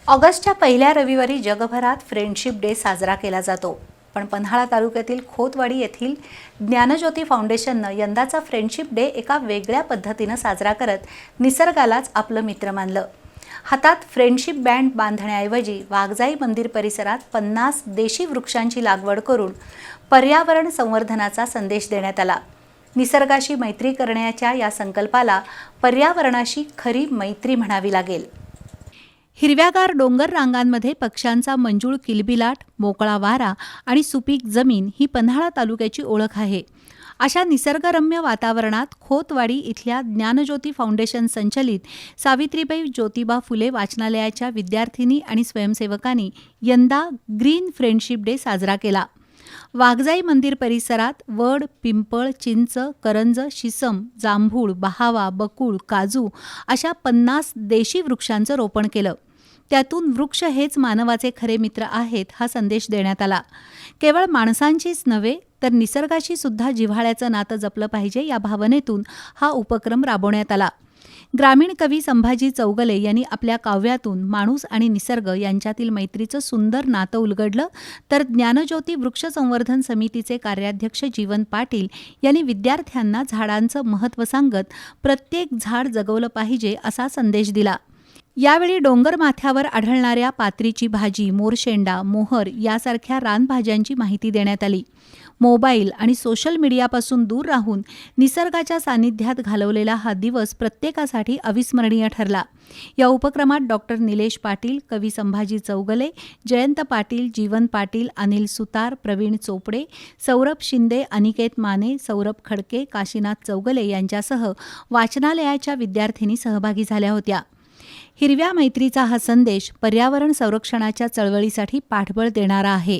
ऑगस्टच्या पहिल्या रविवारी जगभरात फ्रेंडशिप डे साजरा केला जातो. पण पन्हाळा तालुक्यातील खोतवाडी येथील ज्ञानज्योती फाउंडेशननं यंदाचा फ्रेंडशिप डे एका वेगळ्या पद्धतीनं साजरा करत निसर्गालाच आपलं मित्र मानलं. हातात फ्रेंडशिप बँड बांधण्याऐवजी वाघजाई मंदिर परिसरात 50 देशी वृक्षांची लागवड करून पर्यावरण संवर्धनाचा संदेश देण्यात आला. निसर्गाशी मैत्री करण्याच्या या संकल्पाला पर्यावरणाशी खरी मैत्री म्हणावी लागेल. हिरव्यागार डोंगर रांगांमध्ये पक्ष्यांचा मंजूळ किलबिलाट, मोकळा वारा आणि सुपीक जमीन ही पन्हाळा तालुक्याची ओळख आहे. अशा निसर्गरम्य वातावरणात खोतवाडी इथल्या ज्ञानज्योती फाउंडेशन संचलित सावित्रीबाई ज्योतिबा फुले वाचनालयाच्या विद्यार्थिनी आणि स्वयंसेवकांनी यंदा ग्रीन फ्रेंडशिप डे साजरा केला. वाघजाई मंदिर परिसरात वड, पिंपळ, चिंच, करंज, शिसम, जांभूळ, बहावा, बकुळ, काजू अशा 50 देशी वृक्षांचं रोपण केलं. त्यातून वृक्ष हेच मानवाचे खरे मित्र आहेत हा संदेश देण्यात आला. केवळ माणसांचीच नव्हे तर निसर्गाशी सुद्धा जिव्हाळ्याचं नातं जपलं पाहिजे या भावनेतून हा उपक्रम राबवण्यात आला. ग्रामीण कवी संभाजी चौगले यांनी आपल्या काव्यातून माणूस आणि निसर्ग यांच्यातील मैत्रीचं सुंदर नातं उलगडलं, तर ज्ञानज्योती वृक्ष संवर्धन समितीचे कार्याध्यक्ष जीवन पाटील यांनी विद्यार्थ्यांना झाडांचं महत्त्व सांगत प्रत्येक झाड जगवलं पाहिजे असा संदेश दिला. यावेळी डोंगर माथ्यावर आढळणाऱ्या पात्रीची भाजी, मोरशेंडा, मोहर यासारख्या रानभाज्यांची माहिती देण्यात आली. मोबाईल आणि सोशल मीडियापासून दूर राहून निसर्गाच्या सानिध्यात घालवलेला हा दिवस प्रत्येकासाठी अविस्मरणीय ठरला. या उपक्रमात डॉक्टर निलेश पाटील, कवी संभाजी चौगले, जयंत पाटील, जीवन पाटील, अनिल सुतार, प्रवीण चोपडे, सौरभ शिंदे, अनिकेत माने, सौरभ खडके, काशीनाथ चौगले यांच्यासह वाचनालयाच्या विद्यार्थिनी सहभागी झाल्या होत्या. हिरव्या मैत्रीचा हा संदेश पर्यावरण संरक्षणाच्या चळवळीसाठी पाठबळ देणारा आहे.